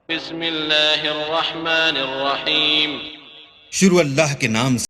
بسم اللہ الرحمن الرحیم. شروع اللہ کے نام سے.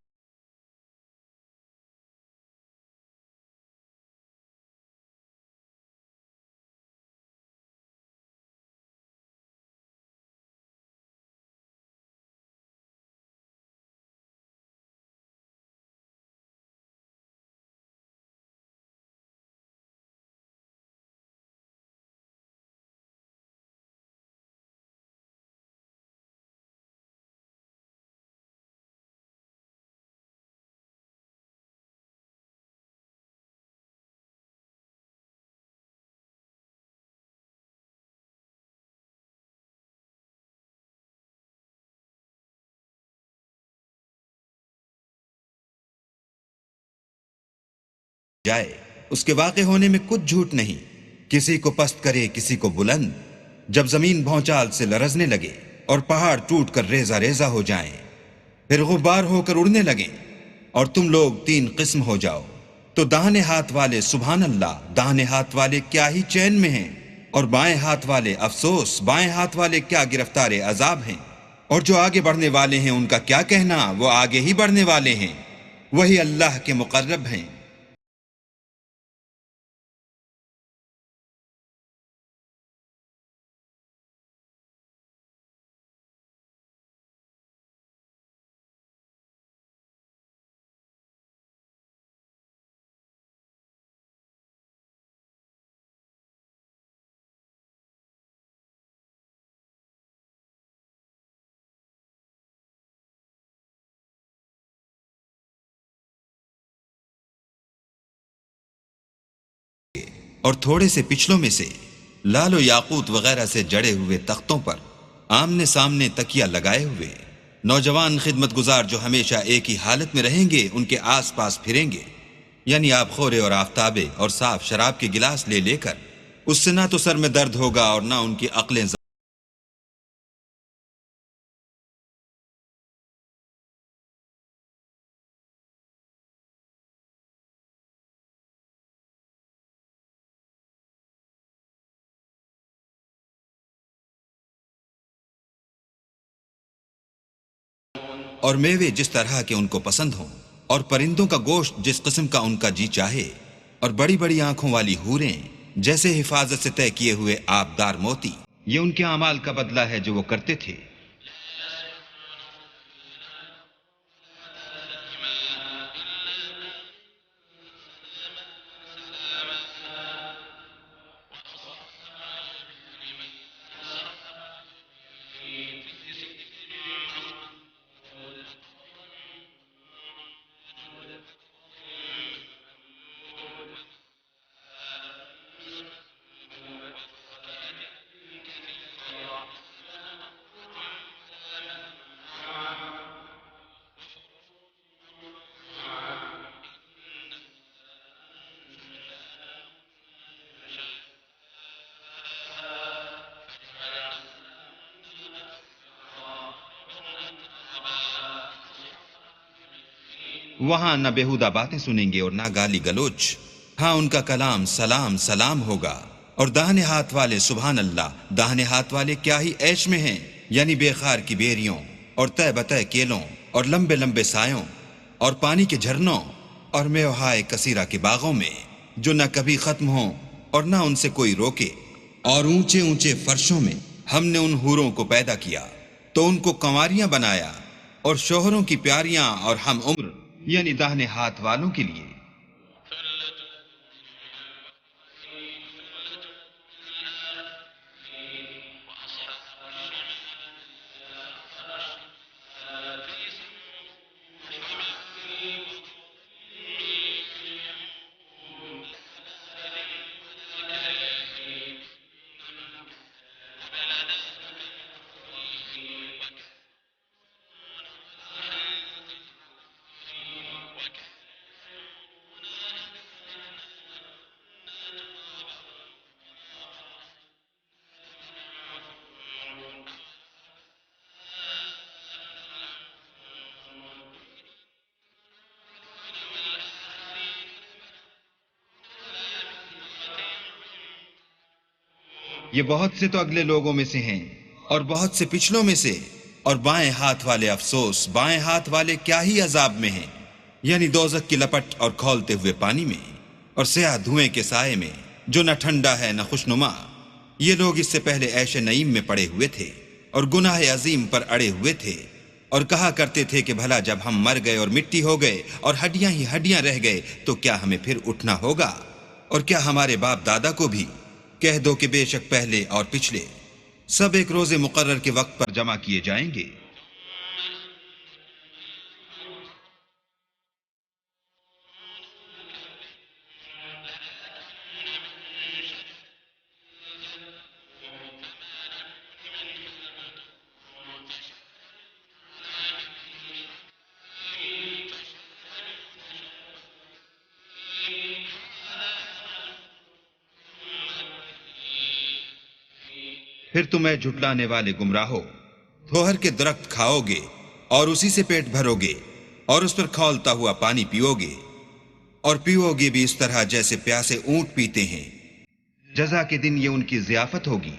جائے اس کے واقع ہونے میں کچھ جھوٹ نہیں. کسی کو پست کرے کسی کو بلند. جب زمین بھونچال سے لرزنے لگے اور پہاڑ ٹوٹ کر ریزہ ریزہ ہو جائیں، پھر غبار ہو کر اڑنے لگیں اور تم لوگ تین قسم ہو جاؤ، تو داہنے ہاتھ والے سبحان اللہ، داہنے ہاتھ والے کیا ہی چین میں ہیں، اور بائیں ہاتھ والے افسوس، بائیں ہاتھ والے کیا گرفتار عذاب ہیں. اور جو آگے بڑھنے والے ہیں ان کا کیا کہنا، وہ آگے ہی بڑھنے والے ہیں، وہی اللہ کے مقرب ہیں. اور تھوڑے سے پچھلوں میں سے لال و یاقوت وغیرہ سے جڑے ہوئے تختوں پر آمنے سامنے تکیہ لگائے ہوئے نوجوان خدمت گزار جو ہمیشہ ایک ہی حالت میں رہیں گے ان کے آس پاس پھریں گے، یعنی آپ خورے اور آفتابے اور صاف شراب کے گلاس لے لے کر. اس سے نہ تو سر میں درد ہوگا اور نہ ان کی عقلیں اور میوے جس طرح کے ان کو پسند ہوں، اور پرندوں کا گوشت جس قسم کا ان کا جی چاہے، اور بڑی بڑی آنکھوں والی حوریں جیسے حفاظت سے طے کیے ہوئے آبدار موتی. یہ ان کے اعمال کا بدلہ ہے جو وہ کرتے تھے. وہاں نہ بےہودہ باتیں سنیں گے اور نہ گالی گلوچ. ہاں ان کا کلام سلام سلام ہوگا. اور داہنے ہاتھ والے سبحان اللہ، داہنے ہاتھ والے کیا ہی عیش میں ہیں، یعنی بے خار کی بیریوں اور تہ بتہ کیلوں اور لمبے لمبے سایوں اور پانی کے جھرنوں اور میوہائے کثیرہ کے باغوں میں جو نہ کبھی ختم ہوں اور نہ ان سے کوئی روکے. اور اونچے اونچے فرشوں میں ہم نے ان حوروں کو پیدا کیا تو ان کو کنواریاں بنایا اور شوہروں کی پیاریاں اور ہم عمر، یعنی داہنے ہاتھ والوں کے لیے. یہ بہت سے تو اگلے لوگوں میں سے ہیں اور بہت سے پچھلوں میں سے، اور بائیں ہاتھ والے افسوس، بائیں ہاتھ والے کیا ہی عذاب میں ہیں، یعنی دوزخ کی لپٹ اور کھولتے ہوئے پانی میں، اور سیاہ دھوئیں کے سائے میں جو نہ ٹھنڈا ہے نہ خوشنما۔ یہ لوگ اس سے پہلے عیش نعیم میں پڑے ہوئے تھے اور گناہ عظیم پر اڑے ہوئے تھے، اور کہا کرتے تھے کہ بھلا جب ہم مر گئے اور مٹی ہو گئے اور ہڈیاں ہی ہڈیاں رہ گئے تو کیا ہمیں پھر اٹھنا ہوگا؟ اور کیا ہمارے باپ دادا کو بھی؟ کہہ دو کہ بے شک پہلے اور پچھلے سب ایک روز مقرر کے وقت پر جمع کیے جائیں گے۔ پھر تم اے جھٹلانے والے گمراہو تھوہر کے درخت کھاؤ گے اور اسی سے پیٹ بھرو گے اور اس پر کھولتا ہوا پانی پیو گے، اور پیو گے بھی اس طرح جیسے پیاسے اونٹ پیتے ہیں۔ جزا کے دن یہ ان کی ضیافت ہوگی۔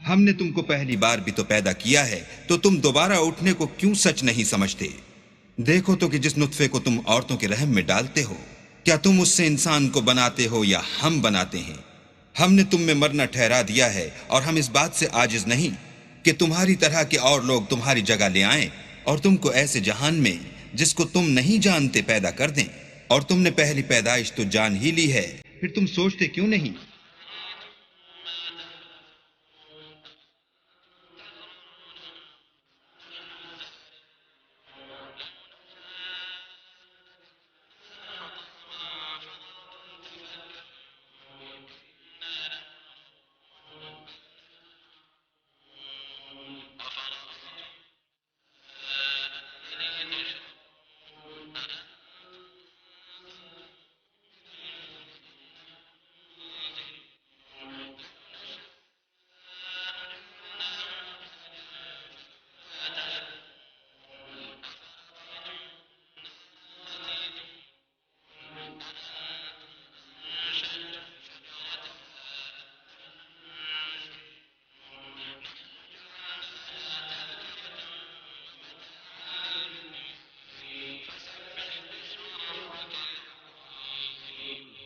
ہم نے تم کو پہلی بار بھی تو پیدا کیا ہے، تو تم دوبارہ اٹھنے کو کیوں سچ نہیں سمجھتے؟ دیکھو تو کہ جس نطفے کو تم عورتوں کے رحم میں ڈالتے ہو، کیا تم اس سے انسان کو بناتے ہو یا ہم بناتے ہیں؟ ہم نے تم میں مرنا ٹھہرا دیا ہے، اور ہم اس بات سے عاجز نہیں کہ تمہاری طرح کے اور لوگ تمہاری جگہ لے آئیں اور تم کو ایسے جہان میں جس کو تم نہیں جانتے پیدا کر دیں۔ اور تم نے پہلی پیدائش تو جان ہی لی ہے، پھر تم سوچتے کیوں نہیں؟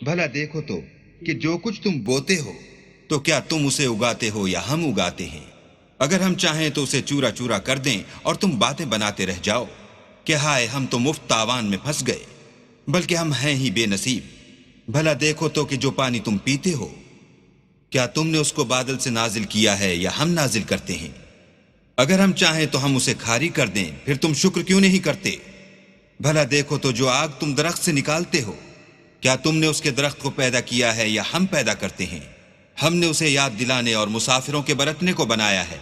بھلا دیکھو تو کہ جو کچھ تم بوتے ہو تو کیا تم اسے اگاتے ہو یا ہم اگاتے ہیں؟ اگر ہم چاہیں تو اسے چورا چورا کر دیں اور تم باتیں بناتے رہ جاؤ کہ ہائے ہم تو مفت تاوان میں پھنس گئے، بلکہ ہم ہیں ہی بے نصیب۔ بھلا دیکھو تو کہ جو پانی تم پیتے ہو کیا تم نے اس کو بادل سے نازل کیا ہے یا ہم نازل کرتے ہیں؟ اگر ہم چاہیں تو ہم اسے کھاری کر دیں، پھر تم شکر کیوں نہیں کرتے؟ بھلا دیکھو تو جو آگ تم درخت سے نکالتے ہو کیا تم نے اس کے درخت کو پیدا کیا ہے یا ہم پیدا کرتے ہیں؟ ہم نے اسے یاد دلانے اور مسافروں کے برتنے کو بنایا ہے،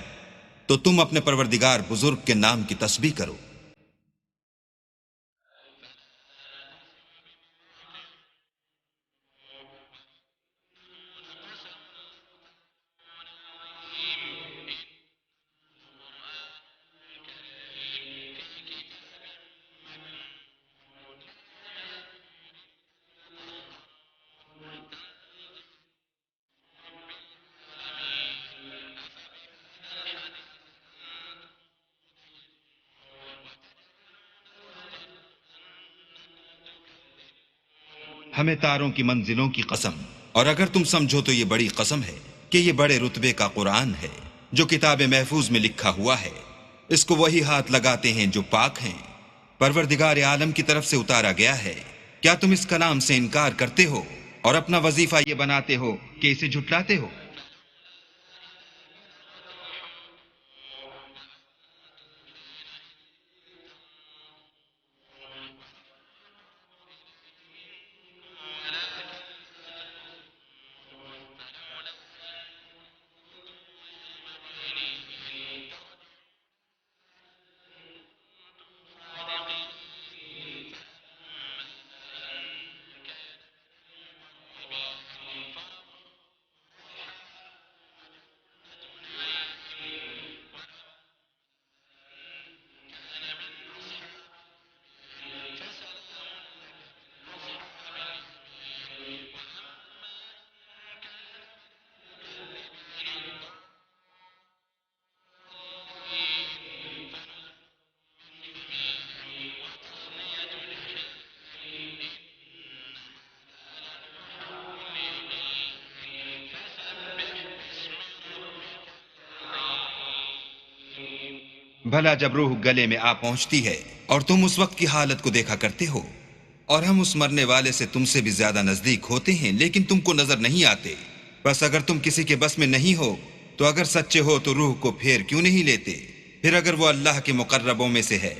تو تم اپنے پروردگار بزرگ کے نام کی تسبیح کرو۔ ہمیں تاروں کی منزلوں کی قسم، اور اگر تم سمجھو تو یہ بڑی قسم ہے کہ یہ بڑے رتبے کا قرآن ہے جو کتاب محفوظ میں لکھا ہوا ہے۔ اس کو وہی ہاتھ لگاتے ہیں جو پاک ہیں، پروردگار عالم کی طرف سے اتارا گیا ہے۔ کیا تم اس کلام سے انکار کرتے ہو اور اپنا وظیفہ یہ بناتے ہو کہ اسے جھٹلاتے ہو؟ بھلا جب روح گلے میں آ پہنچتی ہے اور تم اس وقت کی حالت کو دیکھا کرتے ہو، اور ہم اس مرنے والے سے تم سے بھی زیادہ نزدیک ہوتے ہیں لیکن تم کو نظر نہیں آتے، بس اگر تم کسی کے بس میں نہیں ہو تو اگر سچے ہو تو روح کو پھیر کیوں نہیں لیتے؟ پھر اگر وہ اللہ کے مقربوں میں سے ہے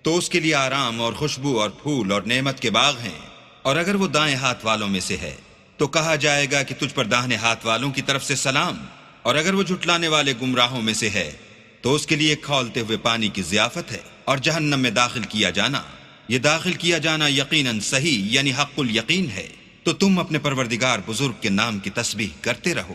تو اس کے لیے آرام اور خوشبو اور پھول اور نعمت کے باغ ہیں، اور اگر وہ دائیں ہاتھ والوں میں سے ہے تو کہا جائے گا کہ تجھ پر داہنے ہاتھ والوں کی طرف سے سلام، اور اگر وہ جھٹلانے والے گمراہوں میں سے ہے تو اس کے لیے کھولتے ہوئے پانی کی ضیافت ہے، اور جہنم میں داخل کیا جانا، یہ داخل کیا جانا یقیناً صحیح یعنی حق الیقین ہے۔ تو تم اپنے پروردگار بزرگ کے نام کی تسبیح کرتے رہو۔